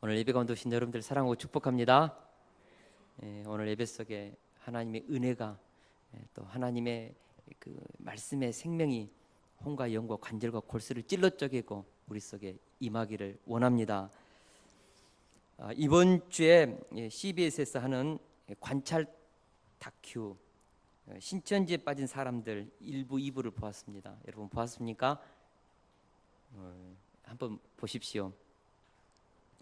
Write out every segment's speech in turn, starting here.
오늘 예배 가운데 오신 여러분들 사랑하고 축복합니다. 오늘 예배 속에 하나님의 은혜가 또 하나님의 그 말씀의 생명이 혼과 영과 관절과 골수를 찔러 쪼개고 우리 속에 임하기를 원합니다. 이번 주에 CBS에서 하는 관찰 다큐 신천지에 빠진 사람들 1부, 2부를 보았습니다. 여러분 보았습니까? 한번 보십시오.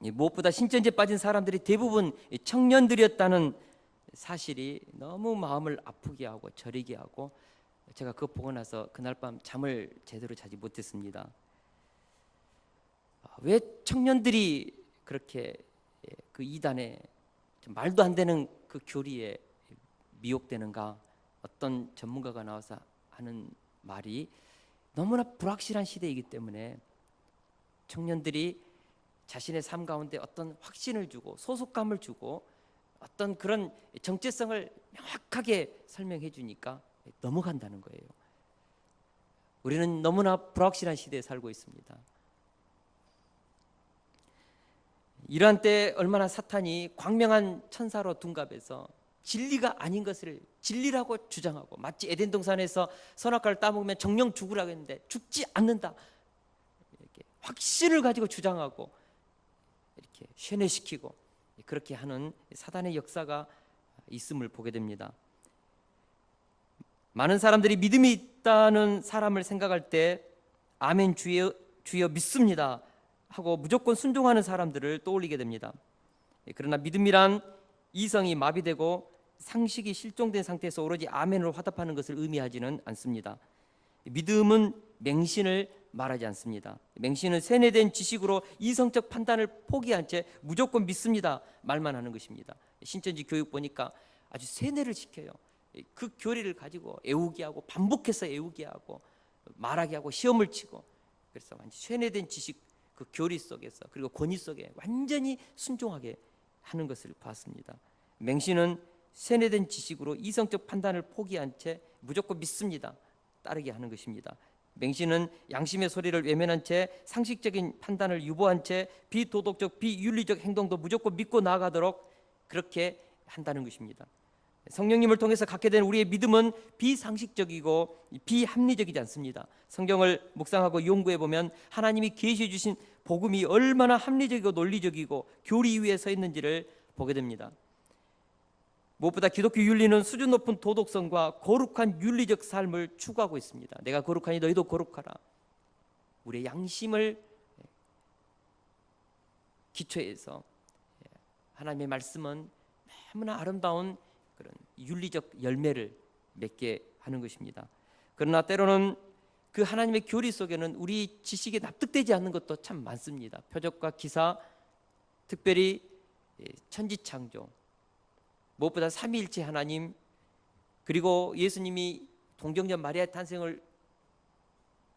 무엇보다 신천지에 빠진 사람들이 대부분 청년들이었다는 사실이 너무 마음을 아프게 하고 저리게 하고, 제가 그거 보고 나서 그날 밤 잠을 제대로 자지 못했습니다. 왜 청년들이 그렇게 그 이단에 말도 안 되는 그 교리에 미혹되는가? 어떤 전문가가 나와서 하는 말이, 너무나 불확실한 시대이기 때문에 청년들이 자신의 삶 가운데 어떤 확신을 주고 소속감을 주고 어떤 그런 정체성을 명확하게 설명해 주니까 넘어간다는 거예요. 우리는 너무나 불확실한 시대에 살고 있습니다. 이러한 때 얼마나 사탄이 광명한 천사로 둔갑해서 진리가 아닌 것을 진리라고 주장하고, 마치 에덴 동산에서 선악과를 따먹으면 정령 죽으라고 했는데 죽지 않는다, 이렇게 확신을 가지고 주장하고 이렇게 쇠뇌시키고 그렇게 하는 사단의 역사가 있음을 보게 됩니다. 많은 사람들이 믿음이 있다는 사람을 생각할 때 아멘 주여, 주여 믿습니다 하고 무조건 순종하는 사람들을 떠올리게 됩니다. 그러나 믿음이란 이성이 마비되고 상식이 실종된 상태에서 오로지 아멘으로 화답하는 것을 의미하지는 않습니다. 믿음은 맹신을 말하지 않습니다. 맹신은 세뇌된 지식으로 이성적 판단을 포기한 채 무조건 믿습니다 말만 하는 것입니다. 신천지 교육 보니까 아주 세뇌를 시켜요. 그 교리를 가지고 애우게 하고 반복해서 애우게 하고 말하게 하고 시험을 치고, 그래서 완전 세뇌된 지식 그 교리 속에서 그리고 권위 속에 완전히 순종하게 하는 것을 봤습니다. 맹신은 세뇌된 지식으로 이성적 판단을 포기한 채 무조건 믿습니다 따르게 하는 것입니다. 맹신은 양심의 소리를 외면한 채 상식적인 판단을 유보한 채 비도덕적 비윤리적 행동도 무조건 믿고 나아가도록 그렇게 한다는 것입니다. 성령님을 통해서 갖게 된 우리의 믿음은 비상식적이고 비합리적이지 않습니다. 성경을 묵상하고 연구해 보면 하나님이 계시해 주신 복음이 얼마나 합리적이고 논리적이고 교리 위에 서 있는지를 보게 됩니다. 무엇보다 기독교 윤리는 수준 높은 도덕성과 거룩한 윤리적 삶을 추구하고 있습니다. 내가 거룩하니 너희도 거룩하라. 우리의 양심을 기초해서 하나님의 말씀은 너무나 아름다운 그런 윤리적 열매를 맺게 하는 것입니다. 그러나 때로는 그 하나님의 교리 속에는 우리 지식에 납득되지 않는 것도 참 많습니다. 표적과 기사, 특별히 천지창조, 무엇보다 삼위일체 하나님, 그리고 예수님이 동정녀 마리아의 탄생을,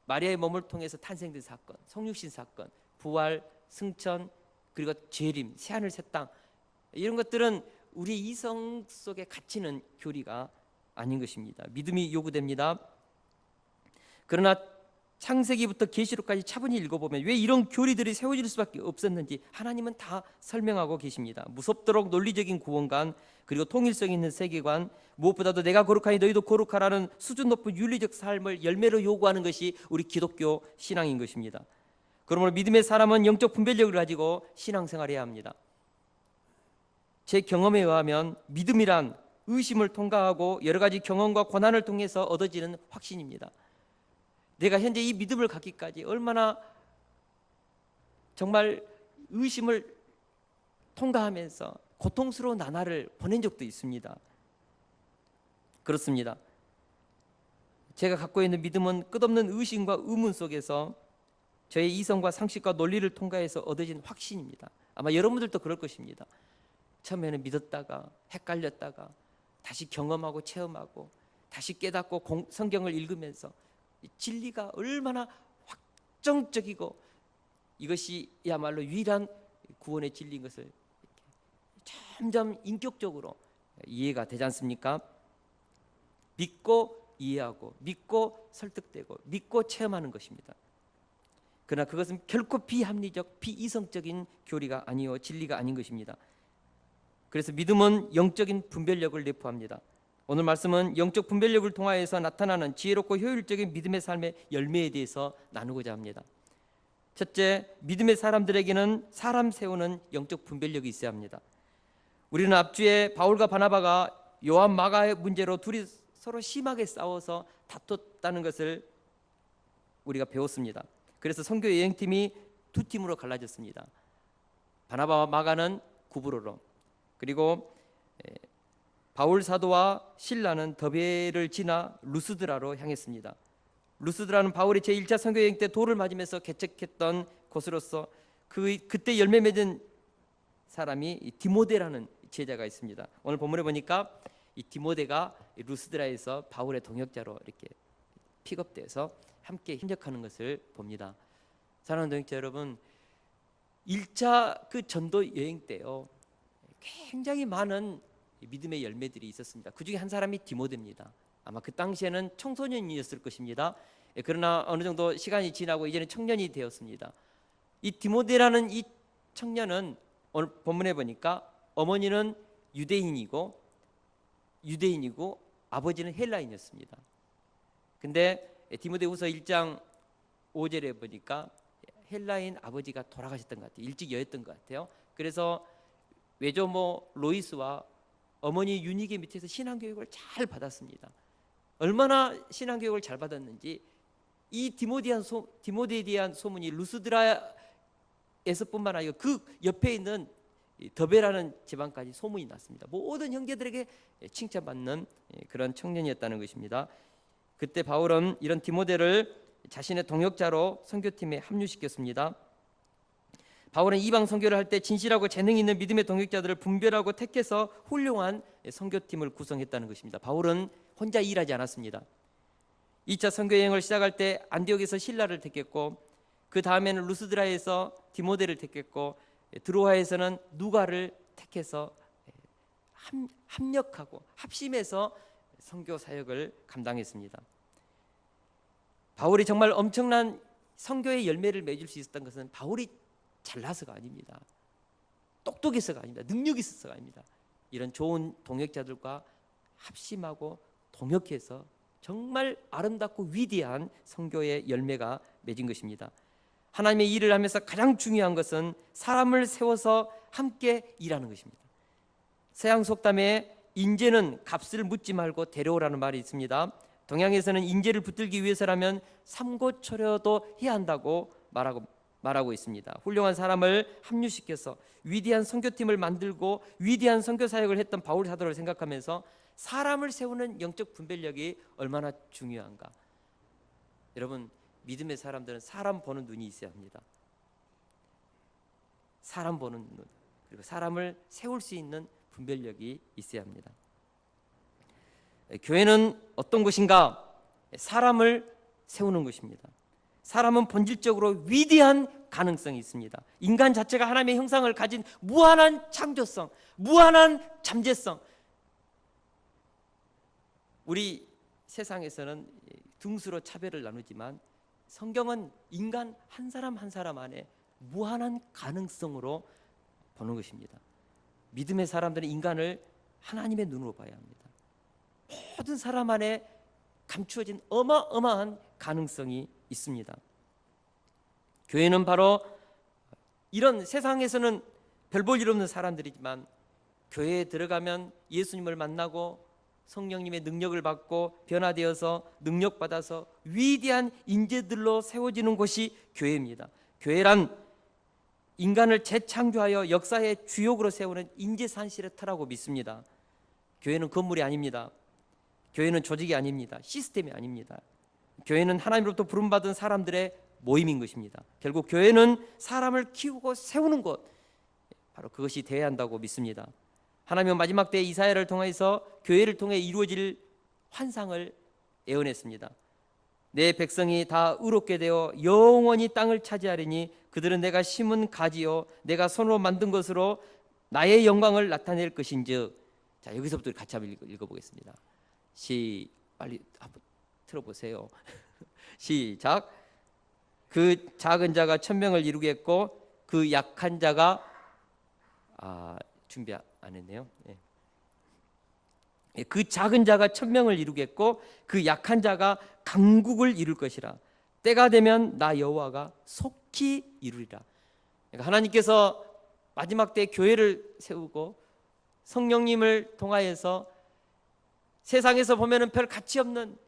마리아의 몸을 통해서 탄생된 사건, 성육신 사건, 부활, 승천, 그리고 재림, 새하늘 새 땅, 이런 것들은 우리 이성 속에 갇히는 교리가 아닌 것입니다. 믿음이 요구됩니다. 그러나 창세기부터 계시록까지 차분히 읽어보면 왜 이런 교리들이 세워질 수밖에 없었는지 하나님은 다 설명하고 계십니다. 무섭도록 논리적인 구원관, 그리고 통일성 있는 세계관, 무엇보다도 내가 거룩하니 너희도 거룩하라는 수준 높은 윤리적 삶을 열매로 요구하는 것이 우리 기독교 신앙인 것입니다. 그러므로 믿음의 사람은 영적 분별력을 가지고 신앙생활해야 합니다. 제 경험에 의하면 믿음이란 의심을 통과하고 여러 가지 경험과 고난을 통해서 얻어지는 확신입니다. 내가 현재 이 믿음을 갖기까지 얼마나 정말 의심을 통과하면서 고통스러운 나날을 보낸 적도 있습니다. 그렇습니다. 제가 갖고 있는 믿음은 끝없는 의심과 의문 속에서 저의 이성과 상식과 논리를 통과해서 얻어진 확신입니다. 아마 여러분들도 그럴 것입니다. 처음에는 믿었다가 헷갈렸다가 다시 경험하고 체험하고 다시 깨닫고 성경을 읽으면서 진리가 얼마나 확정적이고 이것이야말로 유일한 구원의 진리인 것을 점점 인격적으로 이해가 되지 않습니까? 믿고 이해하고 믿고 설득되고 믿고 체험하는 것입니다. 그러나 그것은 결코 비합리적, 비이성적인 교리가 아니요 진리가 아닌 것입니다. 그래서 믿음은 영적인 분별력을 내포합니다. 오늘 말씀은 영적 분별력을 통하여서 나타나는 지혜롭고 효율적인 믿음의 삶의 열매에 대해서 나누고자 합니다. 첫째, 믿음의 사람들에게는 사람 세우는 영적 분별력이 있어야 합니다. 우리는 앞주에 바울과 바나바가 요한 마가의 문제로 둘이 서로 심하게 싸워서 다퉜다는 것을 우리가 배웠습니다. 그래서 선교 여행팀이 두 팀으로 갈라졌습니다. 바나바와 마가는 구브로로, 그리고 바울 사도와 실라는 더베를 지나 루스드라로 향했습니다. 루스드라는 바울이 제1차 선교 여행 때 돌을 맞으면서 개척했던 곳으로서 그때 열매 맺은 사람이 디모데라는 제자가 있습니다. 오늘 본문에 보니까 이 디모데가 루스드라에서 바울의 동역자로 이렇게 픽업돼서 함께 협력하는 것을 봅니다. 사랑하는 동역자 여러분, 1차 그 전도 여행 때요 굉장히 많은 믿음의 열매들이 있었습니다. 그 중에 한 사람이 디모데입니다. 아마 그 당시에는 청소년이었을 것입니다. 그러나 어느 정도 시간이 지나고 이제는 청년이 되었습니다. 이 디모데라는 이 청년은 오늘 본문에 보니까 어머니는 유대인이고 아버지는 헬라인이었습니다. 근데 디모데후서 1장 5절에 보니까 헬라인 아버지가 돌아가셨던 것 같아요. 일찍 여였던 것 같아요. 그래서 외조모 로이스와 어머니 유니게 밑에서 신앙교육을 잘 받았습니다. 얼마나 신앙교육을 잘 받았는지 이 디모데에 대한 소문이 루스드라에서뿐만 아니라 그 옆에 있는 더베라는 지방까지 소문이 났습니다. 모든 형제들에게 칭찬받는 그런 청년이었다는 것입니다. 그때 바울은 이런 디모데를 자신의 동역자로 선교팀에 합류시켰습니다. 바울은 이방 선교를 할 때 진실하고 재능 있는 믿음의 동역자들을 분별하고 택해서 훌륭한 선교팀을 구성했다는 것입니다. 바울은 혼자 일하지 않았습니다. 2차 선교 여행을 시작할 때 안디옥에서 실라를 택했고, 그 다음에는 루스드라에서 디모데를 택했고, 드로아에서는 누가를 택해서 합력하고 합심해서 선교 사역을 감당했습니다. 바울이 정말 엄청난 선교의 열매를 맺을 수 있었던 것은 바울이 잘나서가 아닙니다. 똑똑해서가 아닙니다. 능력이 있어서가 아닙니다. 이런 좋은 동역자들과 합심하고 동역해서 정말 아름답고 위대한 선교의 열매가 맺은 것입니다. 하나님의 일을 하면서 가장 중요한 것은 사람을 세워서 함께 일하는 것입니다. 서양 속담에 인재는 값을 묻지 말고 데려오라는 말이 있습니다. 동양에서는 인재를 붙들기 위해서라면 삼고초려도 해야 한다고 말하고 있습니다. 훌륭한 사람을 합류시켜서 위대한 선교팀을 만들고 위대한 선교 사역을 했던 바울 사도를 생각하면서 사람을 세우는 영적 분별력이 얼마나 중요한가. 여러분, 믿음의 사람들은 사람 보는 눈이 있어야 합니다. 사람 보는 눈, 그리고 사람을 세울 수 있는 분별력이 있어야 합니다. 교회는 어떤 곳인가? 사람을 세우는 것입니다. 사람은 본질적으로 위대한 가능성이 있습니다. 인간 자체가 하나님의 형상을 가진 무한한 창조성, 무한한 잠재성. 우리 세상에서는 등수로 차별을 나누지만 성경은 인간 한 사람 한 사람 안에 무한한 가능성으로 보는 것입니다. 믿음의 사람들은 인간을 하나님의 눈으로 봐야 합니다. 모든 사람 안에 감추어진 어마어마한 가능성이 있습니다. 교회는 바로 이런 세상에서는 별 볼 일 없는 사람들이지만 교회에 들어가면 예수님을 만나고 성령님의 능력을 받고 변화되어서 능력받아서 위대한 인재들로 세워지는 곳이 교회입니다. 교회란 인간을 재창조하여 역사의 주역으로 세우는 인재산실의 터라고 믿습니다. 교회는 건물이 아닙니다. 교회는 조직이 아닙니다. 시스템이 아닙니다. 교회는 하나님으로부터 부름받은 사람들의 모임인 것입니다. 결국 교회는 사람을 키우고 세우는 것, 바로 그것이 되어야 한다고 믿습니다. 하나님은 마지막 때 이사야를 통해서 교회를 통해 이루어질 환상을 예언했습니다. 내 백성이 다 의롭게 되어 영원히 땅을 차지하리니 그들은 내가 심은 가지요 내가 손으로 만든 것으로 나의 영광을 나타낼 것인즉. 자, 여기서부터 같이 한번 읽어보겠습니다. 빨리 한번 틀어보세요. 시작. 그 작은 자가 천명을 이루겠고 그 약한 자가 준비 안 했네요. 그 작은 자가 천명을 이루겠고 그 약한 자가 강국을 이룰 것이라. 때가 되면 나 여호와가 속히 이루리라. 그러니까 하나님께서 마지막 때 교회를 세우고 성령님을 통하여서 세상에서 보면은 별 가치 없는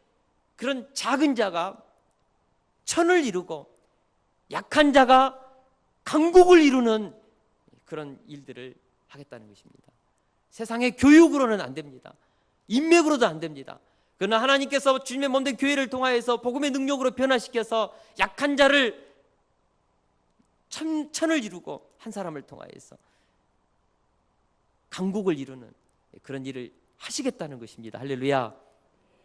그런 작은 자가 천을 이루고 약한 자가 강국을 이루는 그런 일들을 하겠다는 것입니다. 세상의 교육으로는 안 됩니다. 인맥으로도 안 됩니다. 그러나 하나님께서 주님의 몸된 교회를 통하여서 복음의 능력으로 변화시켜서 약한 자를 천을 이루고 한 사람을 통하여서 강국을 이루는 그런 일을 하시겠다는 것입니다. 할렐루야.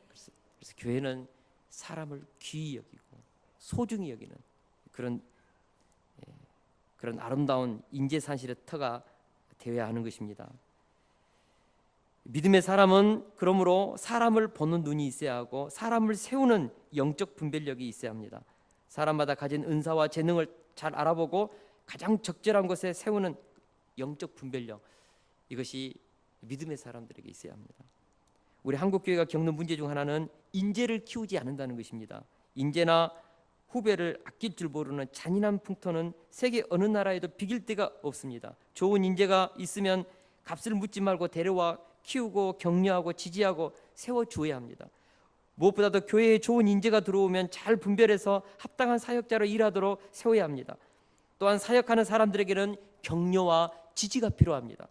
그래서 교회는 사람을 귀히 여기고 소중히 여기는 그런 아름다운 인재산실의 터가 되어야 하는 것입니다. 믿음의 사람은 그러므로 사람을 보는 눈이 있어야 하고 사람을 세우는 영적 분별력이 있어야 합니다. 사람마다 가진 은사와 재능을 잘 알아보고 가장 적절한 곳에 세우는 영적 분별력, 이것이 믿음의 사람들에게 있어야 합니다. 우리 한국교회가 겪는 문제 중 하나는 인재를 키우지 않는다는 것입니다. 인재나 후배를 아낄 줄 모르는 잔인한 풍토는 세계 어느 나라에도 비길 데가 없습니다. 좋은 인재가 있으면 값을 묻지 말고 데려와 키우고 격려하고 지지하고 세워주어야 합니다. 무엇보다도 교회에 좋은 인재가 들어오면 잘 분별해서 합당한 사역자로 일하도록 세워야 합니다. 또한 사역하는 사람들에게는 격려와 지지가 필요합니다.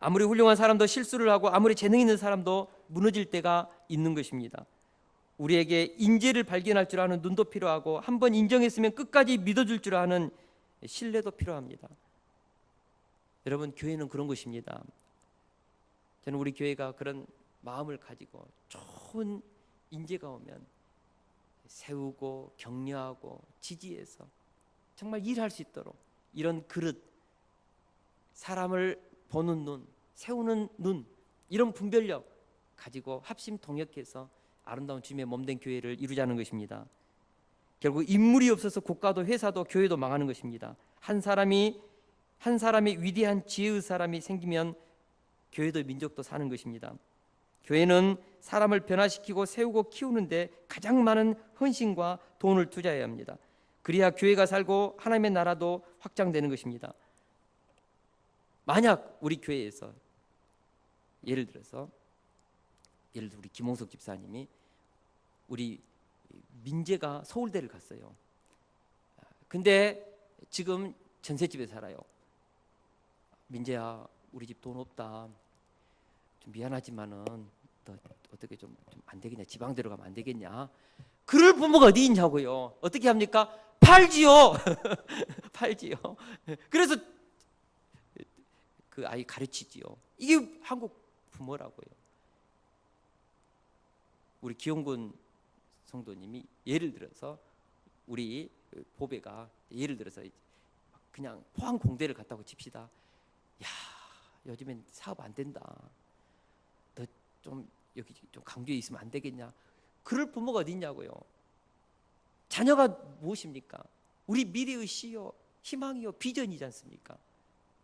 아무리 훌륭한 사람도 실수를 하고 아무리 재능 있는 사람도 무너질 때가 있는 것입니다. 우리에게 인재를 발견할 줄 아는 눈도 필요하고 한번 인정했으면 끝까지 믿어줄 줄 아는 신뢰도 필요합니다. 여러분, 교회는 그런 것입니다. 저는 우리 교회가 그런 마음을 가지고 좋은 인재가 오면 세우고 격려하고 지지해서 정말 일할 수 있도록 이런 그릇, 사람을 보는 눈, 세우는 눈, 이런 분별력 가지고 합심 통역해서 아름다운 주님의 몸된 교회를 이루자는 것입니다. 결국 인물이 없어서 국가도 회사도 교회도 망하는 것입니다. 한 사람이 위대한 지혜의 사람이 생기면 교회도 민족도 사는 것입니다. 교회는 사람을 변화시키고 세우고 키우는데 가장 많은 헌신과 돈을 투자해야 합니다. 그래야 교회가 살고 하나님의 나라도 확장되는 것입니다. 만약 우리 교회에서 예를 들어 우리 김홍석 집사님이 우리 민재가 서울대를 갔어요. 근데 지금 전셋집에 살아요. 민재야, 우리 집 돈 없다. 좀 미안하지만은 너 어떻게 좀 안 되겠냐? 지방 들어가면 안 되겠냐? 그럴 부모가 어디 있냐고요. 어떻게 합니까? 팔지요. 팔지요. 그래서 그 아이 가르치지요. 이게 한국 부모라고요. 우리 기용군 성도님이 예를 들어서 우리 보배가 예를 들어서 그냥 포항 공대를 갔다고 칩시다. 야, 요즘엔 사업 안 된다. 너 좀 여기 좀 강주에 있으면 안 되겠냐? 그럴 부모가 어디 있냐고요. 자녀가 무엇입니까? 우리 미래의 시요, 희망이요, 비전이지 않습니까?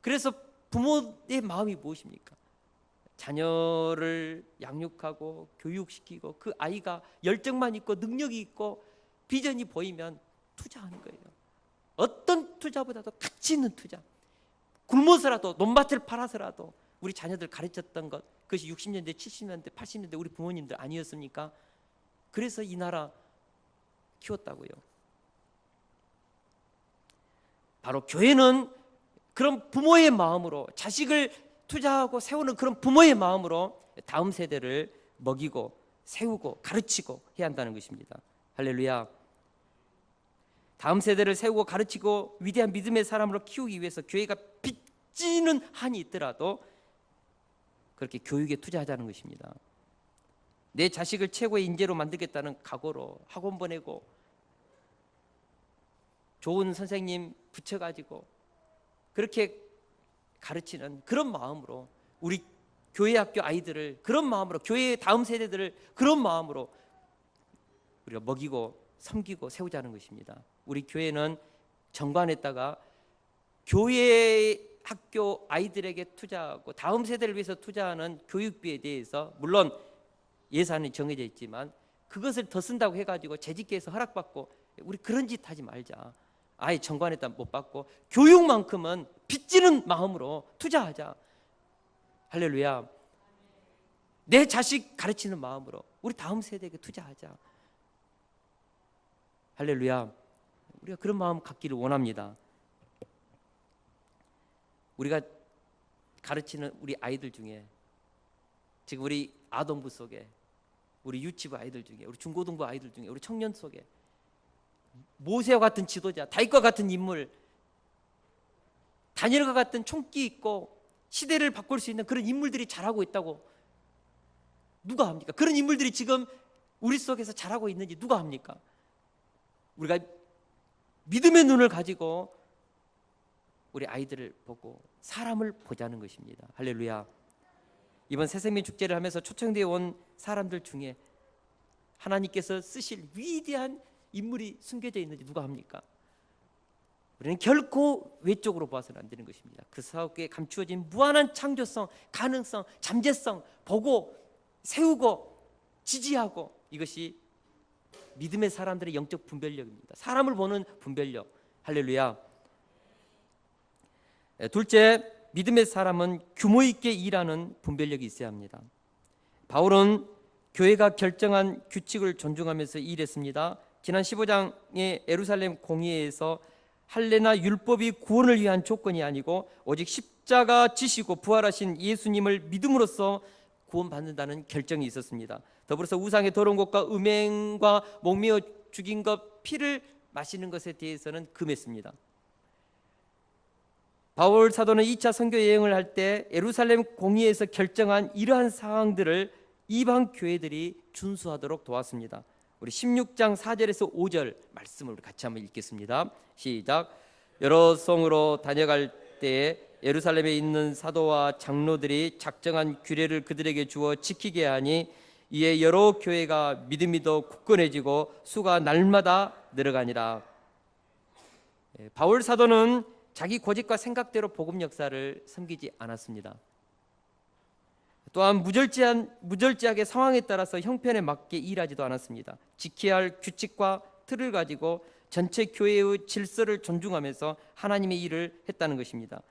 그래서 부모의 마음이 무엇입니까? 자녀를 양육하고 교육시키고 그 아이가 열정만 있고 능력이 있고 비전이 보이면 투자하는 거예요. 어떤 투자보다도 가치 있는 투자. 굶어서라도 논밭을 팔아서라도 우리 자녀들 가르쳤던 것, 그것이 60년대, 70년대, 80년대 우리 부모님들 아니었습니까? 그래서 이 나라 키웠다고요. 바로 교회는 그런 부모의 마음으로 자식을 투자하고 세우는 그런 부모의 마음으로 다음 세대를 먹이고 세우고 가르치고 해야 한다는 것입니다. 할렐루야. 다음 세대를 세우고 가르치고 위대한 믿음의 사람으로 키우기 위해서 교회가 빚지는 한이 있더라도 그렇게 교육에 투자하자는 것입니다. 내 자식을 최고의 인재로 만들겠다는 각오로 학원 보내고 좋은 선생님 붙여가지고 그렇게 가르치는 그런 마음으로 우리 교회 학교 아이들을 그런 마음으로 교회의 다음 세대들을 그런 마음으로 우리가 먹이고 섬기고 세우자는 것입니다. 우리 교회는 정관에다가 교회 학교 아이들에게 투자하고 다음 세대를 위해서 투자하는 교육비에 대해서 물론 예산이 정해져 있지만 그것을 더 쓴다고 해가지고 재직계에서 허락받고 우리 그런 짓 하지 말자. 아예 정관에다 못 받고 교육만큼은 빚지는 마음으로 투자하자. 할렐루야. 내 자식 가르치는 마음으로 우리 다음 세대에게 투자하자. 할렐루야. 우리가 그런 마음 갖기를 원합니다. 우리가 가르치는 우리 아이들 중에 지금 우리 아동부 속에 우리 유치부 아이들 중에 우리 중고등부 아이들 중에 우리 청년 속에 모세와 같은 지도자, 다윗과 같은 인물, 다니엘과 같은 총기 있고 시대를 바꿀 수 있는 그런 인물들이 자라고 있다고 누가 합니까? 그런 인물들이 지금 우리 속에서 자라고 있는지 누가 합니까? 우리가 믿음의 눈을 가지고 우리 아이들을 보고 사람을 보자는 것입니다. 할렐루야. 이번 새생명 축제를 하면서 초청되어 온 사람들 중에 하나님께서 쓰실 위대한 인물이 숨겨져 있는지 누가 합니까? 우리는 결코 외적으로 봐서는 안 되는 것입니다. 그 사업에 감추어진 무한한 창조성, 가능성, 잠재성 보고 세우고 지지하고 이것이 믿음의 사람들의 영적 분별력입니다. 사람을 보는 분별력. 할렐루야. 둘째, 믿음의 사람은 규모 있게 일하는 분별력이 있어야 합니다. 바울은 교회가 결정한 규칙을 존중하면서 일했습니다. 지난 15장의 예루살렘 공의회에서 할례나 율법이 구원을 위한 조건이 아니고 오직 십자가 지시고 부활하신 예수님을 믿음으로써 구원받는다는 결정이 있었습니다. 더불어서 우상의 더러운 것과 음행과 목매어 죽인 것 피를 마시는 것에 대해서는 금했습니다. 바울 사도는 2차 선교 여행을 할 때 예루살렘 공의회에서 결정한 이러한 사항들을 이방 교회들이 준수하도록 도왔습니다. 우리 16장 4절에서 5절 말씀을 우리 같이 한번 읽겠습니다. 시작. 여러 성으로 다녀갈 때에 예루살렘에 있는 사도와 장로들이 작정한 규례를 그들에게 주어 지키게 하니 이에 여러 교회가 믿음이 더 굳건해지고 수가 날마다 늘어가니라. 바울 사도는 자기 고집과 생각대로 복음 역사를 섬기지 않았습니다. 또한 무절제하게 상황에 따라서 형편에 맞게 일하지도 않았습니다. 지켜야 할 규칙과 틀을 가지고 전체 교회의 질서를 존중하면서 하나님의 일을 했다는 것입니다.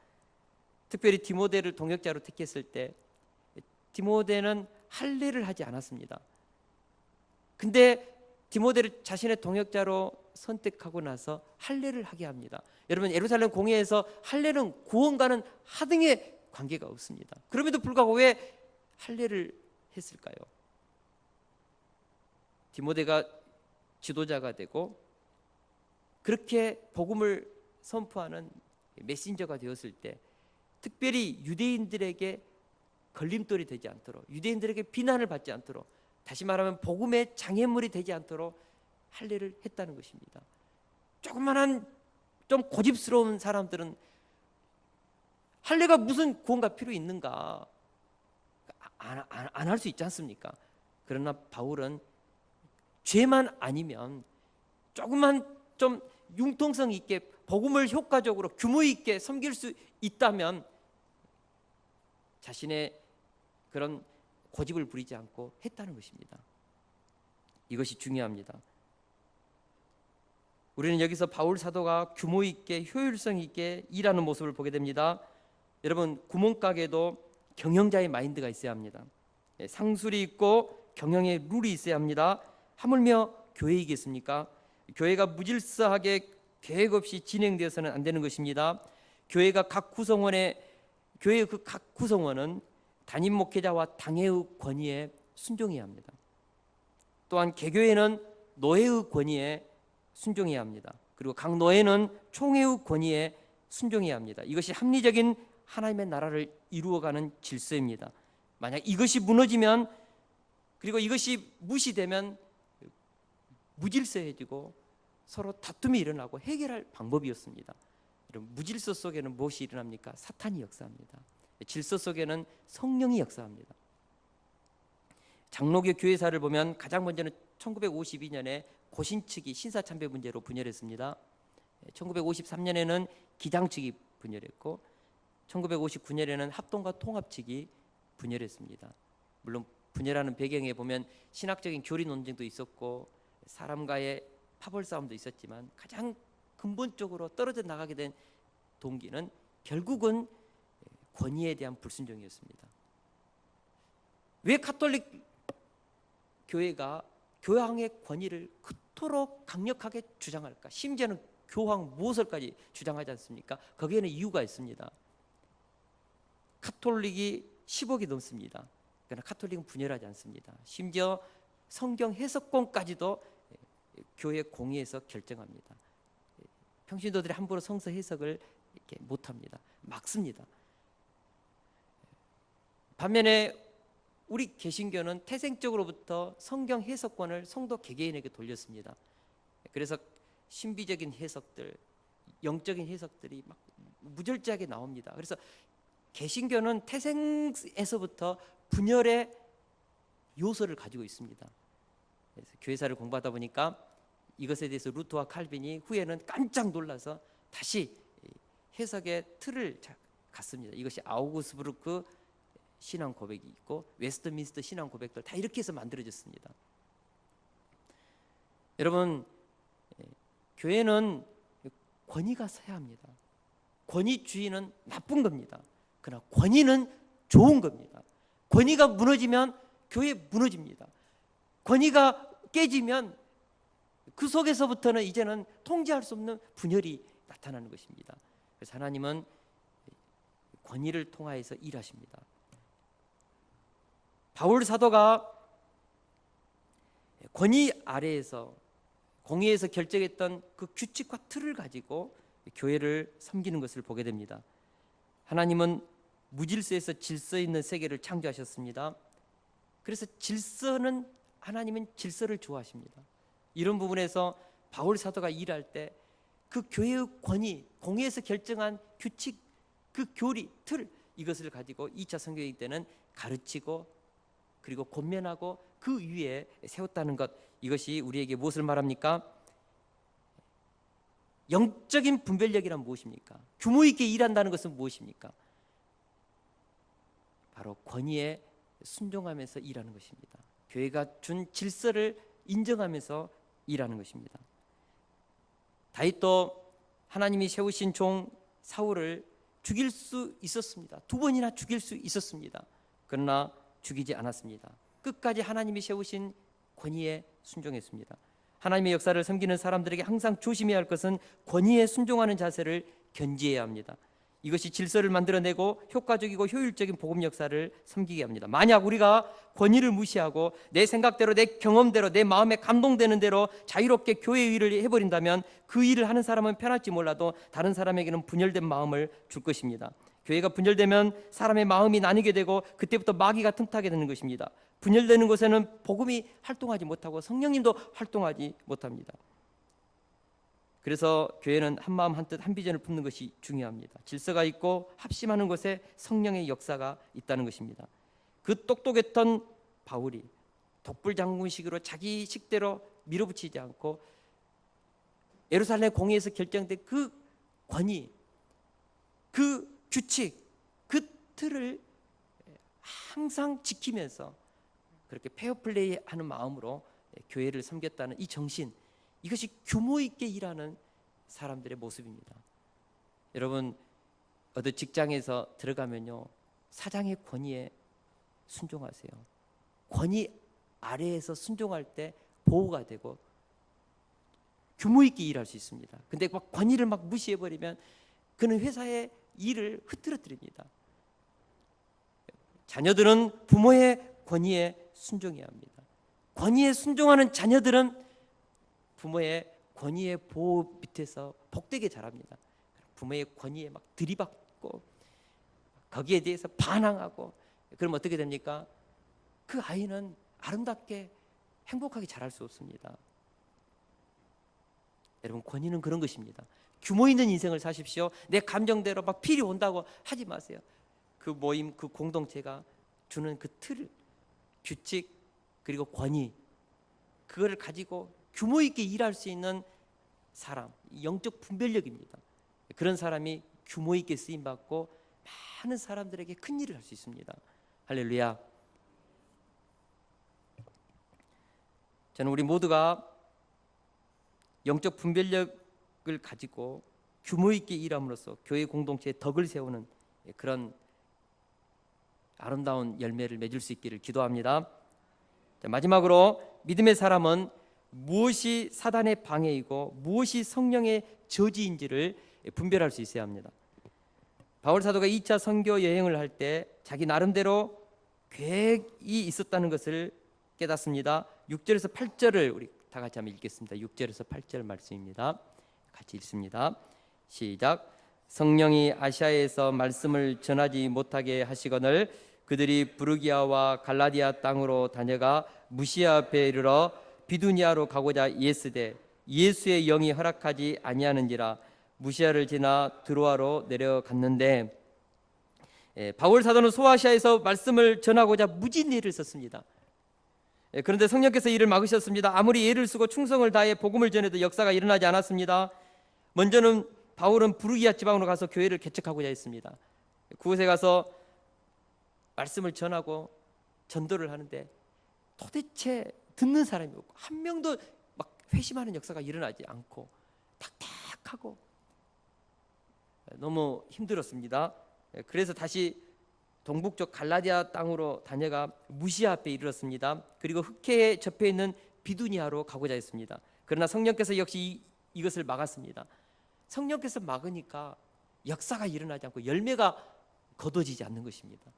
특별히 디모데를 동역자로 택했을 때 디모데는 할례를 하지 않았습니다. 근데 디모데를 자신의 동역자로 선택하고 나서 할례를 하게 합니다. 여러분, 예루살렘 공회에서 할례는 구원과는 하등의 관계가 없습니다. 그럼에도 불구하고 왜 할례를 했을까요? 디모데가 지도자가 되고 그렇게 복음을 선포하는 메신저가 되었을 때 특별히 유대인들에게 걸림돌이 되지 않도록, 유대인들에게 비난을 받지 않도록, 다시 말하면 복음의 장애물이 되지 않도록 할례를 했다는 것입니다. 조그만한 좀 고집스러운 사람들은 할례가 무슨 구원과 필요 있는가 안 할 수 있지 않습니까? 그러나 바울은 죄만 아니면 조금만 좀 융통성 있게 복음을 효과적으로 규모 있게 섬길 수 있다면 자신의 그런 고집을 부리지 않고 했다는 것입니다. 이것이 중요합니다. 우리는 여기서 바울 사도가 규모 있게 효율성 있게 일하는 모습을 보게 됩니다. 여러분, 구멍가게도 경영자의 마인드가 있어야 합니다. 상술이 있고 경영의 룰이 있어야 합니다. 하물며 교회이겠습니까? 교회가 무질서하게 계획 없이 진행되어서는 안 되는 것입니다. 교회의 각 구성원은 담임 목회자와 당회의 권위에 순종해야 합니다. 또한 개교회는 노회의 권위에 순종해야 합니다. 그리고 각 노회는 총회의 권위에 순종해야 합니다. 이것이 합리적인 하나님의 나라를 이루어가는 질서입니다. 만약 이것이 무너지면, 그리고 이것이 무시되면 무질서해지고 서로 다툼이 일어나고 해결할 방법이었습니다. 무질서 속에는 무엇이 일어납니까? 사탄이 역사합니다. 질서 속에는 성령이 역사합니다. 장로교 교회사를 보면 가장 먼저는 1952년에 고신 측이 신사참배 문제로 분열했습니다. 1953년에는 기장 측이 분열했고 1959년에는 합동과 통합 측이 분열했습니다. 물론 분열하는 배경에 보면 신학적인 교리 논쟁도 있었고 사람과의 파벌 싸움도 있었지만 가장 근본적으로 떨어져 나가게 된 동기는 결국은 권위에 대한 불순종이었습니다. 왜 가톨릭 교회가 교황의 권위를 그토록 강력하게 주장할까? 심지어는 교황 모설까지 주장하지 않습니까? 거기에는 이유가 있습니다. 가톨릭이 10억이 넘습니다. 그러나 가톨릭은 분열하지 않습니다. 심지어 성경 해석권까지도 교회 공의에서 결정합니다. 평신도들이 함부로 성서 해석을 이렇게 못합니다. 막습니다. 반면에 우리 개신교는 태생적으로부터 성경 해석권을 성도 개개인에게 돌렸습니다. 그래서 신비적인 해석들, 영적인 해석들이 막 무절제하게 나옵니다. 그래서 개신교는 태생에서부터 분열의 요소를 가지고 있습니다. 그래서 교회사를 공부하다 보니까 이것에 대해서 루터와 칼빈이 후에는 깜짝 놀라서 다시 해석의 틀을 갖습니다. 이것이 아우구스부르크 신앙 고백이 있고 웨스트민스터 신앙 고백들 다 이렇게 해서 만들어졌습니다. 여러분, 교회는 권위가 서야 합니다. 권위주의는 나쁜 겁니다. 그러나 권위는 좋은 겁니다. 권위가 무너지면 교회 무너집니다. 권위가 깨지면 그 속에서부터는 이제는 통제할 수 없는 분열이 나타나는 것입니다. 그래서 하나님은 권위를 통하여서 일하십니다. 바울 사도가 권위 아래에서 공의에서 결정했던 그 규칙과 틀을 가지고 교회를 섬기는 것을 보게 됩니다. 하나님은 무질서에서 질서 있는 세계를 창조하셨습니다. 그래서 질서는 하나님은 질서를 좋아하십니다. 이런 부분에서 바울 사도가 일할 때 그 교회의 권위, 공의에서 결정한 규칙, 그 교리, 틀 이것을 가지고 2차 성교회의 때는 가르치고 그리고 권면하고 그 위에 세웠다는 것, 이것이 우리에게 무엇을 말합니까? 영적인 분별력이란 무엇입니까? 규모 있게 일한다는 것은 무엇입니까? 바로 권위에 순종하면서 일하는 것입니다. 교회가 준 질서를 인정하면서 일하는 것입니다. 다윗도 하나님이 세우신 종 사울을 죽일 수 있었습니다. 2번이나 죽일 수 있었습니다. 그러나 죽이지 않았습니다. 끝까지 하나님이 세우신 권위에 순종했습니다. 하나님의 역사를 섬기는 사람들에게 항상 조심해야 할 것은 권위에 순종하는 자세를 견지해야 합니다. 이것이 질서를 만들어내고 효과적이고 효율적인 복음 역사를 섬기게 합니다. 만약 우리가 권위를 무시하고 내 생각대로, 내 경험대로, 내 마음에 감동되는 대로 자유롭게 교회 일을 해버린다면 그 일을 하는 사람은 편할지 몰라도 다른 사람에게는 분열된 마음을 줄 것입니다. 교회가 분열되면 사람의 마음이 나뉘게 되고 그때부터 마귀가 틈타게 되는 것입니다. 분열되는 곳에는 복음이 활동하지 못하고 성령님도 활동하지 못합니다. 그래서 교회는 한 마음 한 뜻 한 비전을 품는 것이 중요합니다. 질서가 있고 합심하는 곳에 성령의 역사가 있다는 것입니다. 그 똑똑했던 바울이 독불장군식으로 자기 식대로 밀어붙이지 않고 예루살렘 공회에서 결정된 그 권위, 그 규칙, 그 틀을 항상 지키면서 그렇게 페어플레이 하는 마음으로 교회를 섬겼다는 이 정신, 이것이 규모 있게 일하는 사람들의 모습입니다. 여러분, 어느 직장에서 들어가면요, 사장의 권위에 순종하세요. 권위 아래에서 순종할 때 보호가 되고 규모 있게 일할 수 있습니다. 근데 막 권위를 막 무시해버리면 그는 회사의 일을 흐트러뜨립니다. 자녀들은 부모의 권위에 순종해야 합니다. 권위에 순종하는 자녀들은 부모의 권위의 보호 밑에서 복되게 자랍니다. 부모의 권위에 막 들이받고 거기에 대해서 반항하고 그럼 어떻게 됩니까? 그 아이는 아름답게 행복하게 자랄 수 없습니다. 여러분, 권위는 그런 것입니다. 규모 있는 인생을 사십시오. 내 감정대로 막 필이 온다고 하지 마세요. 그 모임, 그 공동체가 주는 그 틀, 규칙, 그리고 권위, 그거를 가지고 규모 있게 일할 수 있는 사람, 영적 분별력입니다. 그런 사람이 규모 있게 쓰임 받고 많은 사람들에게 큰 일을 할 수 있습니다. 할렐루야. 저는 우리 모두가 영적 분별력을 가지고 규모 있게 일함으로써 교회 공동체의 덕을 세우는 그런 아름다운 열매를 맺을 수 있기를 기도합니다. 마지막으로 믿음의 사람은 무엇이 사단의 방해이고 무엇이 성령의 저지인지를 분별할 수 있어야 합니다. 바울 사도가 2차 선교 여행을 할 때 자기 나름대로 계획이 있었다는 것을 깨닫습니다. 6절에서 8절을 우리 다 같이 한번 읽겠습니다. 6절에서 8절 말씀입니다. 같이 읽습니다. 시작. 성령이 아시아에서 말씀을 전하지 못하게 하시거늘 그들이 부르기아와 갈라디아 땅으로 다녀가 무시아 앞에 이르러 비두니아로 가고자 이에스되 예수의 영이 허락하지 아니하는지라 무시아를 지나 드로아로 내려갔는데, 바울 사도는 소아시아에서 말씀을 전하고자 무진히 애를 썼습니다. 그런데 성령께서 이를 막으셨습니다. 아무리 애를 쓰고 충성을 다해 복음을 전해도 역사가 일어나지 않았습니다. 먼저는 바울은 부르기아 지방으로 가서 교회를 개척하고자 했습니다. 그곳에 가서 말씀을 전하고 전도를 하는데 도대체 듣는 사람이 없고 한 명도 막 회심하는 역사가 일어나지 않고 탁탁하고 너무 힘들었습니다. 그래서 다시 동북쪽 갈라디아 땅으로 다녀가 무시아 앞에 이르렀습니다. 그리고 흑해에 접해 있는 비두니아로 가고자 했습니다. 그러나 성령께서 역시 이것을 막았습니다. 성령께서 막으니까 역사가 일어나지 않고 열매가 거둬지지 않는 것입니다.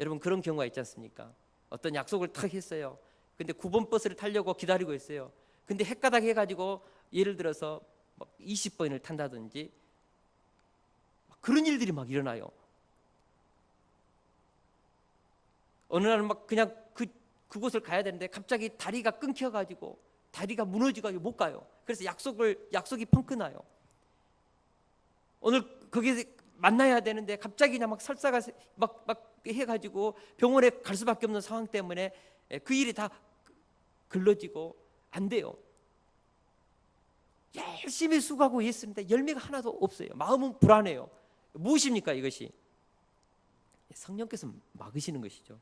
여러분, 그런 경우가 있지 않습니까? 어떤 약속을 탁 했어요. 근데 9번 버스를 타려고 기다리고 있어요. 근데 헷가닥 해가지고 예를 들어서 20번을 탄다든지 그런 일들이 막 일어나요. 어느 날은 막 그냥 그곳을 가야 되는데 갑자기 다리가 끊겨가지고 다리가 무너지가지고 못 가요. 그래서 약속이 펑크나요. 오늘 거기서 만나야 되는데 갑자기 그냥 막 설사가 막 해가지고 병원에 갈 수밖에 없는 상황 때문에 그 일이 다 글러지고 안 돼요. 열심히 수고하고 있습니다. 열매가 하나도 없어요. 마음은 불안해요. 무엇입니까 이것이? 성령께서 막으시는 것이죠.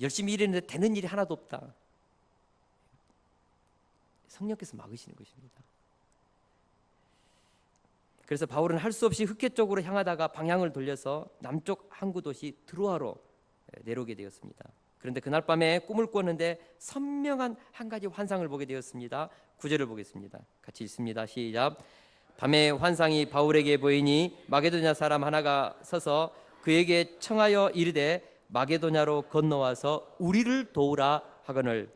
열심히 일했는데 되는 일이 하나도 없다. 성령께서 막으시는 것입니다. 그래서 바울은 할 수 없이 흑해 쪽으로 향하다가 방향을 돌려서 남쪽 항구 도시 드로아로 내려오게 되었습니다. 그런데 그날 밤에 꿈을 꿨는데 선명한 한 가지 환상을 보게 되었습니다. 9절을 보겠습니다. 같이 읽습니다. 시작. 밤에 환상이 바울에게 보이니 마게도냐 사람 하나가 서서 그에게 청하여 이르되 마게도냐로 건너와서 우리를 도우라 하거늘.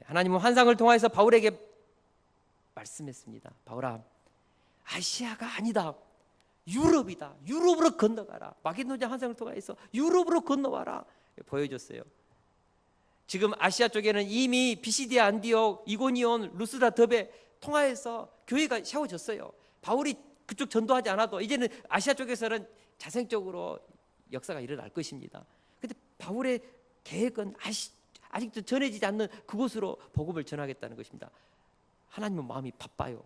하나님은 환상을 통하여서 바울에게 말씀했습니다. 바울아, 아시아가 아니다. 유럽이다. 유럽으로 건너가라. 마게도냐 환상을 통하여서 유럽으로 건너와라 보여줬어요. 지금 아시아 쪽에는 이미 비시디아, 안디옥, 이고니온, 루스드라, 더베 통하여서 교회가 세워졌어요. 바울이 그쪽 전도하지 않아도 이제는 아시아 쪽에서는 자생적으로 역사가 일어날 것입니다. 그런데 바울의 계획은 아직도 전해지지 않는 그곳으로 복음을 전하겠다는 것입니다. 하나님은 마음이 바빠요.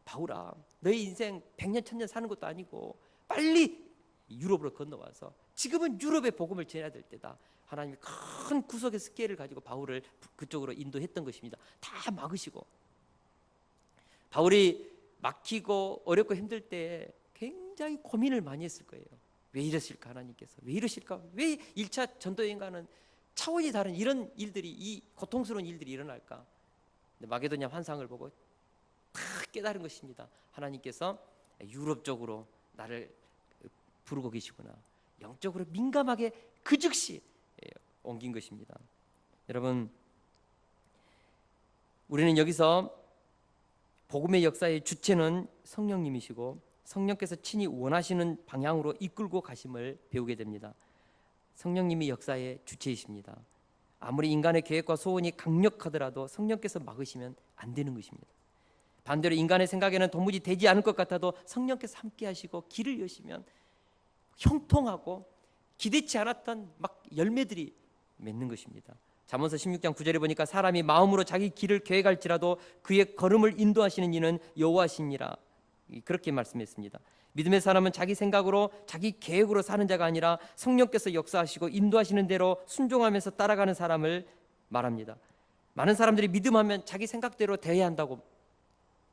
바울아, 너희 인생 100년 1000년 사는 것도 아니고 빨리 유럽으로 건너와서 지금은 유럽의 복음을 전해야 될 때다. 하나님이 큰 구속의 스케일을 가지고 바울을 그쪽으로 인도했던 것입니다. 다 막으시고, 바울이 막히고 어렵고 힘들 때 굉장히 고민을 많이 했을 거예요. 왜 이러실까 하나님께서? 왜 이러실까? 왜 1차 전도여행과는 차원이 다른 이런 일들이, 이 고통스러운 일들이 일어날까? 마게도냐 환상을 보고 다 깨달은 것입니다. 하나님께서 유럽 쪽으로 나를 부르고 계시구나. 영적으로 민감하게 그 즉시 옮긴 것입니다. 여러분, 우리는 여기서 복음의 역사의 주체는 성령님이시고 성령께서 친히 원하시는 방향으로 이끌고 가심을 배우게 됩니다. 성령님이 역사의 주체이십니다. 아무리 인간의 계획과 소원이 강력하더라도 성령께서 막으시면 안 되는 것입니다. 반대로 인간의 생각에는 도무지 되지 않을 것 같아도 성령께서 함께 하시고 길을 여시면 형통하고 기대치 않았던 막 열매들이 맺는 것입니다. 잠언서 16장 9절에 보니까 사람이 마음으로 자기 길을 계획할지라도 그의 걸음을 인도하시는 이는 여호와시니라, 그렇게 말씀했습니다. 믿음의 사람은 자기 생각으로 자기 계획으로 사는 자가 아니라 성령께서 역사하시고 인도하시는 대로 순종하면서 따라가는 사람을 말합니다. 많은 사람들이 믿음하면 자기 생각대로 대해야 한다고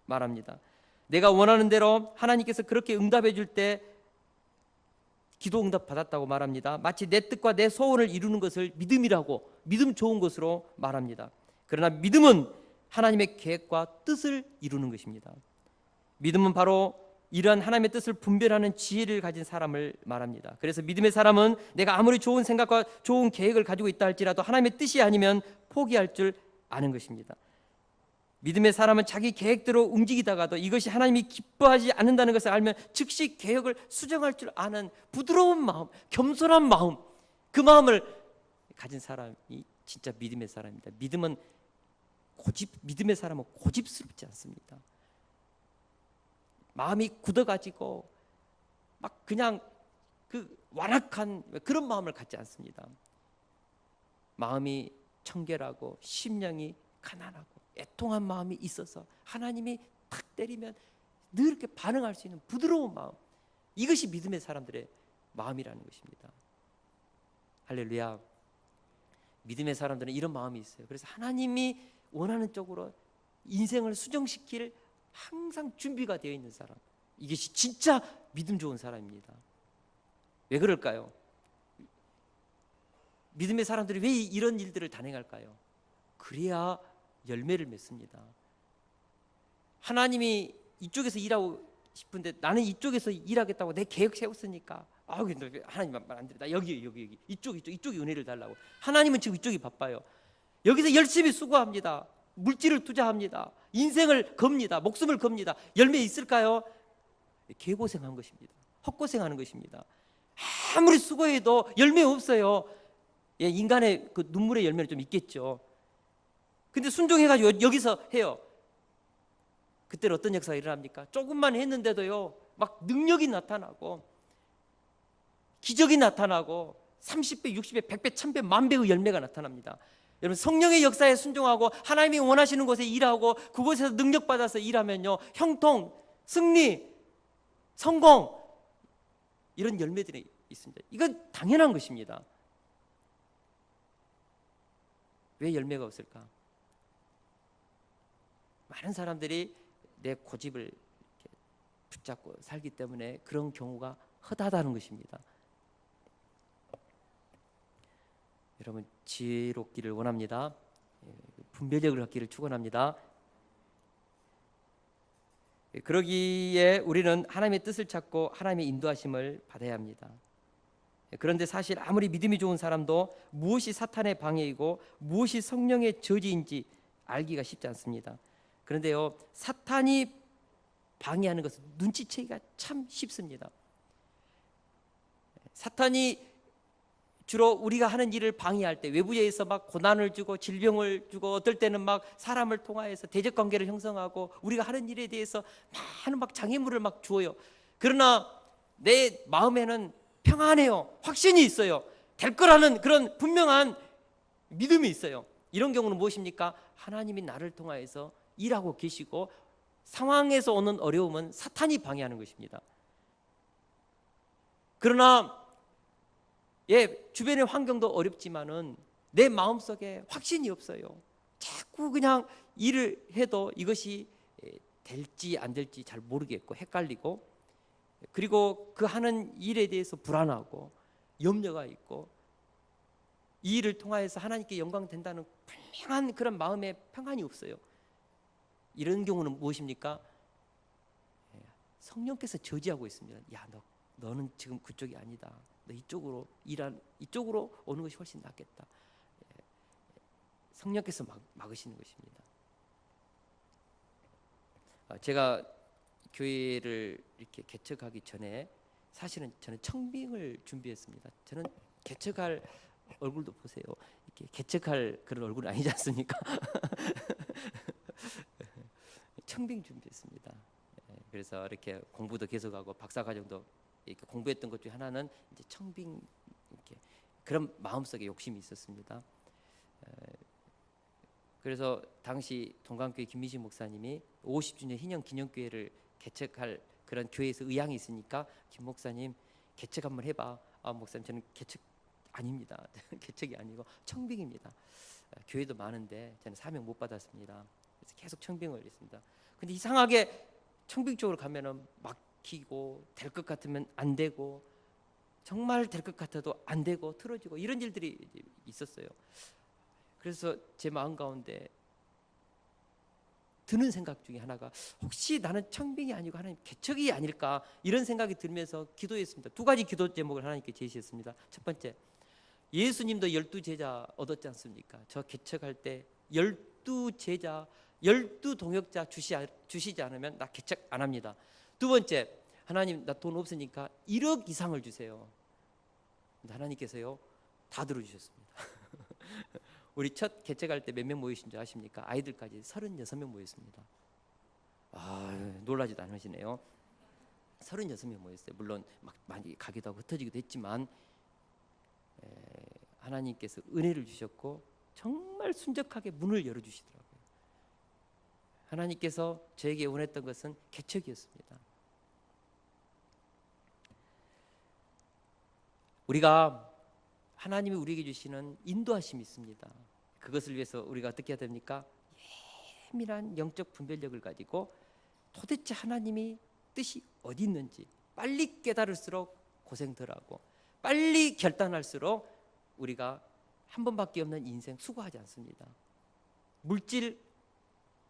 말합니다. 내가 원하는 대로 하나님께서 그렇게 응답해 줄 때 기도 응답 받았다고 말합니다. 마치 내 뜻과 내 소원을 이루는 것을 믿음이라고, 믿음 좋은 것으로 말합니다. 그러나 믿음은 하나님의 계획과 뜻을 이루는 것입니다. 믿음은 바로 이러한 하나님의 뜻을 분별하는 지혜를 가진 사람을 말합니다. 그래서 믿음의 사람은 내가 아무리 좋은 생각과 좋은 계획을 가지고 있다 할지라도 하나님의 뜻이 아니면 포기할 줄 아는 것입니다. 믿음의 사람은 자기 계획대로 움직이다가도 이것이 하나님이 기뻐하지 않는다는 것을 알면 즉시 계획을 수정할 줄 아는 부드러운 마음, 겸손한 마음, 그 마음을 가진 사람이 진짜 믿음의 사람입니다. 믿음의 사람은 고집스럽지 않습니다. 마음이 굳어가지고 막 그냥 그 완악한 그런 마음을 갖지 않습니다. 마음이 청결하고 심령이 가난하고 애통한 마음이 있어서 하나님이 탁 때리면 늘 이렇게 반응할 수 있는 부드러운 마음, 이것이 믿음의 사람들의 마음이라는 것입니다. 할렐루야. 믿음의 사람들은 이런 마음이 있어요. 그래서 하나님이 원하는 쪽으로 인생을 수정시킬 항상 준비가 되어 있는 사람, 이것이 진짜 믿음 좋은 사람입니다. 왜 그럴까요? 믿음의 사람들이 왜 이런 일들을 단행할까요? 그래야 열매를 맺습니다. 하나님이 이쪽에서 일하고 싶은데 나는 이쪽에서 일하겠다고 내 계획 세웠으니까 하나님 말 안 됩니다. 여기 이쪽이 은혜를 달라고. 하나님은 지금 이쪽이 바빠요. 여기서 열심히 수고합니다. 물질을 투자합니다. 인생을 겁니다. 목숨을 겁니다. 열매 있을까요? 개고생한 것입니다. 헛고생하는 것입니다. 아무리 수고해도 열매 없어요. 인간의 그 눈물의 열매는 좀 있겠죠. 근데 순종해가지고 여기서 해요. 그때는 어떤 역사가 일어납니까? 조금만 했는데도요, 막 능력이 나타나고 기적이 나타나고 30배, 60배, 100배, 1000배, 10,000배의 열매가 나타납니다. 여러분, 성령의 역사에 순종하고 하나님이 원하시는 곳에 일하고 그곳에서 능력받아서 일하면요, 형통, 승리, 성공, 이런 열매들이 있습니다. 이건 당연한 것입니다. 왜 열매가 없을까? 많은 사람들이 내 고집을 이렇게 붙잡고 살기 때문에 그런 경우가 허다하다는 것입니다. 여러분, 지혜롭기를 원합니다. 분별력을 갖기를 축원합니다. 그러기에 우리는 하나님의 뜻을 찾고 하나님의 인도하심을 받아야 합니다. 그런데 사실 아무리 믿음이 좋은 사람도 무엇이 사탄의 방해이고 무엇이 성령의 저지인지 알기가 쉽지 않습니다. 그런데요, 사탄이 방해하는 것은 눈치채기가 참 쉽습니다. 사탄이 주로 우리가 하는 일을 방해할 때 외부에서 막 고난을 주고 질병을 주고 어떨 때는 막 사람을 통하여서 대적 관계를 형성하고 우리가 하는 일에 대해서 많은 막 장애물을 막 주어요. 그러나 내 마음에는 평안해요. 확신이 있어요. 될 거라는 그런 분명한 믿음이 있어요. 이런 경우는 무엇입니까? 하나님이 나를 통하여서 일하고 계시고 상황에서 오는 어려움은 사탄이 방해하는 것입니다. 그러나 주변의 환경도 어렵지만은 내 마음속에 확신이 없어요. 자꾸 그냥 일을 해도 이것이 될지 안 될지 잘 모르겠고 헷갈리고, 그리고 그 하는 일에 대해서 불안하고 염려가 있고, 이 일을 통하여서 하나님께 영광 된다는 분명한 그런 마음의 평안이 없어요. 이런 경우는 무엇입니까? 성령께서 저지하고 있습니다. 야, 너는 지금 그쪽이 아니다. 너 이쪽으로 오는 것이 훨씬 낫겠다. 성령께서 막으시는 것입니다. 제가 교회를 이렇게 개척하기 전에 사실은 저는 청빙을 준비했습니다. 저는 개척할 얼굴도 보세요. 이렇게 개척할 그런 얼굴은 아니지 않습니까? 청빙 준비했습니다. 그래서 이렇게 공부도 계속하고 박사과정도 이렇게 공부했던 것 중에 하나는 이제 청빙 그런 마음속에 욕심이 있었습니다. 그래서 당시 동강교회 김미식 목사님이 50주년 희년 기념교회를 개척할 그런 교회에서 의향이 있으니까 김 목사님 개척 한번 해봐. 목사님 저는 개척 아닙니다. 개척이 아니고 청빙입니다. 교회도 많은데 저는 사명 못 받았습니다. 그래서 계속 청빙을 했습니다. 근데 이상하게 청빙 쪽으로 가면은 막히고 될 것 같으면 안 되고 정말 될 것 같아도 안 되고 틀어지고 이런 일들이 있었어요. 그래서 제 마음 가운데 드는 생각 중에 하나가 혹시 나는 청빙이 아니고 하나님 개척이 아닐까 이런 생각이 들면서 기도했습니다. 두 가지 기도 제목을 하나님께 제시했습니다. 첫 번째, 예수님도 12제자 얻었지 않습니까? 저 개척할 때 12제자 12동역자 주시지 않으면 나 개척 안 합니다. 두 번째, 하나님 나 돈 없으니까 1억 이상을 주세요. 근데 하나님께서요 다 들어주셨습니다. 우리 첫 개척할 때 몇 명 모이신 줄 아십니까? 아이들까지 36명 모였습니다. 놀라지도 않으시네요. 36명 모였어요. 물론 막 많이 가기도 하고 흩어지기도 했지만 하나님께서 은혜를 주셨고 정말 순적하게 문을 열어주시더라고요. 하나님께서 저에게 원했던 것은 개척이었습니다. 우리가 하나님이 우리에게 주시는 인도하심이 있습니다. 그것을 위해서 우리가 어떻게 해야 됩니까? 예민한 영적 분별력을 가지고 도대체 하나님이 뜻이 어디 있는지 빨리 깨달을수록 고생 덜하고 빨리 결단할수록 우리가 한 번밖에 없는 인생 수고하지 않습니다. 물질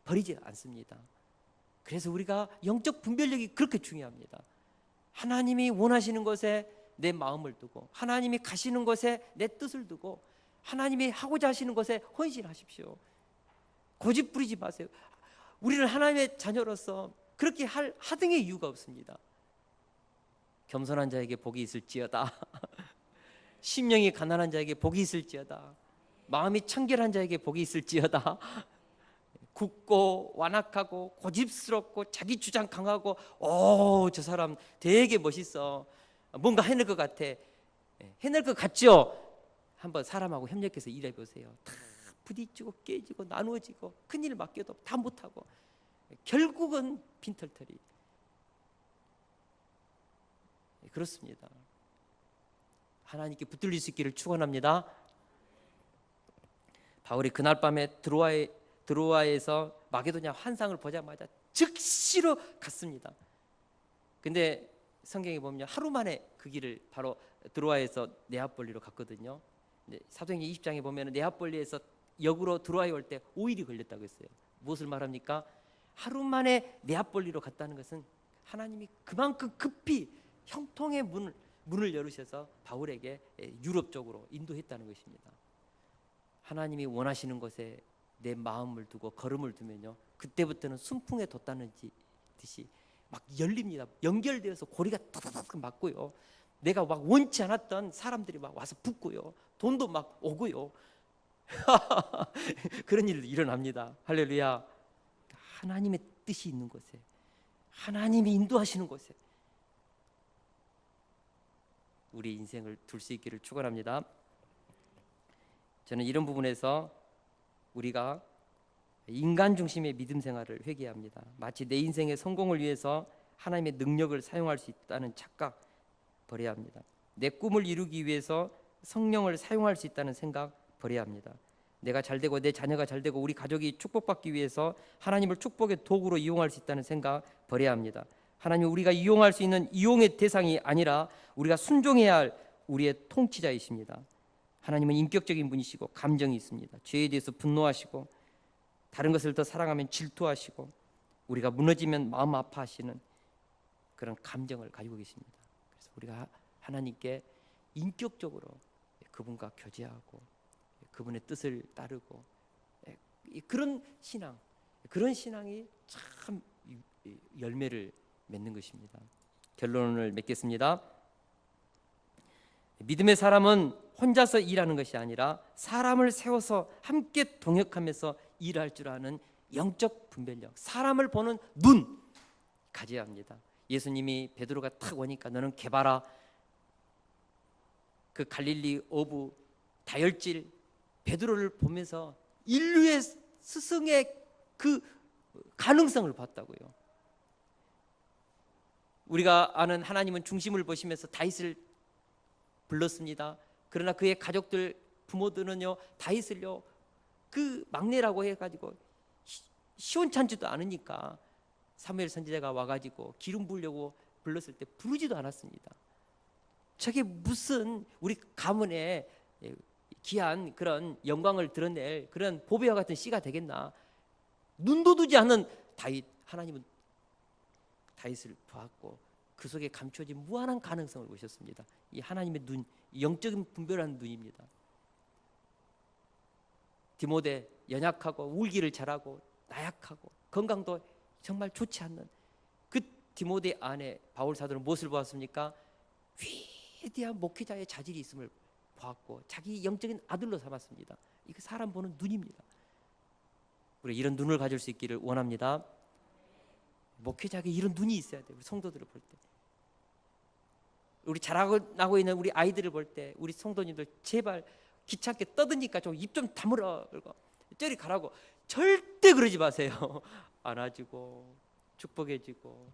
버리지 않습니다. 그래서 우리가 영적 분별력이 그렇게 중요합니다. 하나님이 원하시는 것에 내 마음을 두고 하나님이 가시는 곳에 내 뜻을 두고 하나님이 하고자 하시는 것에 헌신하십시오. 고집 부리지 마세요. 우리는 하나님의 자녀로서 그렇게 할 하등의 이유가 없습니다. 겸손한 자에게 복이 있을지어다. 심령이 가난한 자에게 복이 있을지어다. 마음이 청결한 자에게 복이 있을지어다. 굳고 완악하고 고집스럽고 자기 주장 강하고 저 사람 되게 멋있어. 뭔가 해낼 것 같아. 해낼 것 같죠? 한번 사람하고 협력해서 일해 보세요. 다 부딪히고 깨지고 나누어지고 큰일 맡겨도 다 못하고 결국은 빈털터리. 그렇습니다. 하나님께 붙들릴 수 있기를 축원합니다. 바울이 그날 밤에 드로아에서 마게도냐 환상을 보자마자 즉시로 갔습니다. 근데 성경에 보면 하루 만에 그 길을 바로 드로아에서 네아폴리로 갔거든요. 사도행전 20장에 보면 네아폴리에서 역으로 드로아에 올 때 5일이 걸렸다고 했어요. 무엇을 말합니까? 하루 만에 네아폴리로 갔다는 것은 하나님이 그만큼 급히 형통의 문을 열으셔서 바울에게 유럽 쪽으로 인도했다는 것입니다. 하나님이 원하시는 곳에 내 마음을 두고 걸음을 두면요, 그때부터는 순풍에 돛다는 듯이 막 열립니다. 연결되어서 고리가 따다닥 맞고요, 내가 막 원치 않았던 사람들이 막 와서 붙고요, 돈도 막 오고요. 그런 일이 일어납니다. 할렐루야. 하나님의 뜻이 있는 곳에, 하나님이 인도하시는 곳에 우리 인생을 둘 수 있기를 축원합니다. 저는 이런 부분에서 우리가 인간 중심의 믿음 생활을 회개합니다. 마치 내 인생의 성공을 위해서 하나님의 능력을 사용할 수 있다는 착각 버려야 합니다. 내 꿈을 이루기 위해서 성령을 사용할 수 있다는 생각 버려야 합니다. 내가 잘되고 내 자녀가 잘되고 우리 가족이 축복받기 위해서 하나님을 축복의 도구로 이용할 수 있다는 생각 버려야 합니다. 하나님은 우리가 이용할 수 있는 이용의 대상이 아니라 우리가 순종해야 할 우리의 통치자이십니다. 하나님은 인격적인 분이시고 감정이 있습니다. 죄에 대해서 분노하시고 다른 것을 더 사랑하면 질투하시고 우리가 무너지면 마음 아파하시는 그런 감정을 가지고 계십니다. 그래서 우리가 하나님께 인격적으로 그분과 교제하고 그분의 뜻을 따르고 그런 신앙이 참 열매를 맺는 것입니다. 결론을 맺겠습니다. 믿음의 사람은 혼자서 일하는 것이 아니라 사람을 세워서 함께 동역하면서 일할 줄 아는 영적 분별력, 사람을 보는 눈 가져야 합니다. 예수님이 베드로가 탁 오니까 너는 개봐라, 그 갈릴리 어부 다혈질 베드로를 보면서 인류의 스승의 그 가능성을 봤다고요. 우리가 아는 하나님은 중심을 보시면서 다윗을 불렀습니다. 그러나 그의 가족들 부모들은요 다윗을요 그 막내라고 해가지고 시원찮지도 않으니까 사무엘 선지자가 와가지고 기름 부으려고 불렀을 때 부르지도 않았습니다. 저게 무슨 우리 가문에 귀한 그런 영광을 드러낼 그런 보배와 같은 씨가 되겠나. 눈도 두지 않는 다윗, 하나님은 다윗을 보았고 그 속에 감춰진 무한한 가능성을 보셨습니다. 이 하나님의 눈, 영적인 분별하는 눈입니다. 디모데 연약하고 울기를 잘하고 나약하고 건강도 정말 좋지 않는 그 디모데 안에 바울 사도는 무엇을 보았습니까? 위대한 목회자의 자질이 있음을 보았고 자기 영적인 아들로 삼았습니다. 이거 사람 보는 눈입니다. 우리 이런 눈을 가질 수 있기를 원합니다. 목회자에게 이런 눈이 있어야 돼요. 우리 성도들을 볼 때, 우리 자라고 있는 우리 아이들을 볼 때, 우리 성도님들 제발 귀찮게 떠드니까 좀 입 좀 다물어, 저리 가라고 절대 그러지 마세요. 안아주고 축복해주고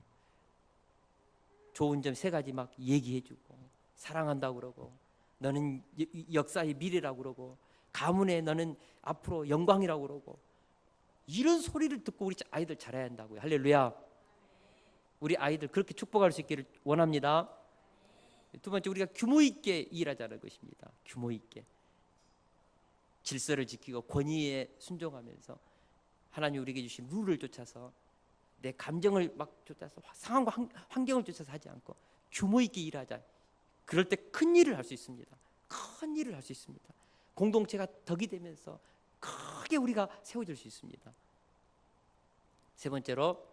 좋은 점 3가지 막 얘기해주고 사랑한다고 그러고 너는 역사의 미래라고 그러고 가문에 너는 앞으로 영광이라고 그러고 이런 소리를 듣고 우리 아이들 자라야 한다고요. 할렐루야. 우리 아이들 그렇게 축복할 수 있기를 원합니다. 두 번째, 우리가 규모 있게 일하자는 것입니다. 규모 있게 질서를 지키고 권위에 순종하면서 하나님 우리에게 주신 룰을 쫓아서 내 감정을 막 쫓아서 상황과 환경을 쫓아서 하지 않고 규모 있게 일하자. 그럴 때 큰 일을 할 수 있습니다. 큰 일을 할 수 있습니다. 공동체가 덕이 되면서 크게 우리가 세워질 수 있습니다. 세 번째로,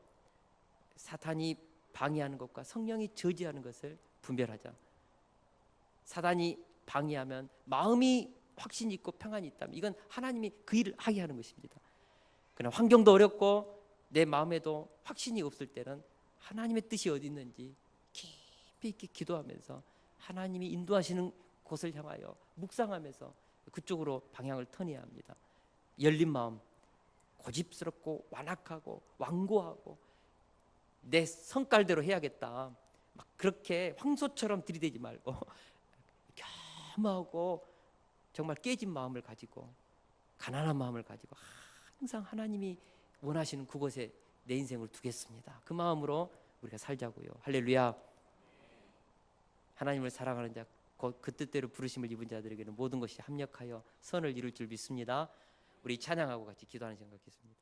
사탄이 방해하는 것과 성령이 저지하는 것을 분별하자. 사탄이 방해하면 마음이 확신이 있고 평안이 있다면 이건 하나님이 그 일을 하게 하는 것입니다. 그러나 환경도 어렵고 내 마음에도 확신이 없을 때는 하나님의 뜻이 어디 있는지 깊이 있게 기도하면서 하나님이 인도하시는 곳을 향하여 묵상하면서 그쪽으로 방향을 턴해야 합니다. 열린 마음, 고집스럽고 완악하고 완고하고 내 성깔대로 해야겠다, 막 그렇게 황소처럼 들이대지 말고 겸하고 정말 깨진 마음을 가지고 가난한 마음을 가지고 항상 하나님이 원하시는 그곳에 내 인생을 두겠습니다. 그 마음으로 우리가 살자고요. 할렐루야. 하나님을 사랑하는 자, 그 뜻대로 부르심을 입은 자들에게는 모든 것이 합력하여 선을 이룰 줄 믿습니다. 우리 찬양하고 같이 기도하는 시간 갖겠습니다.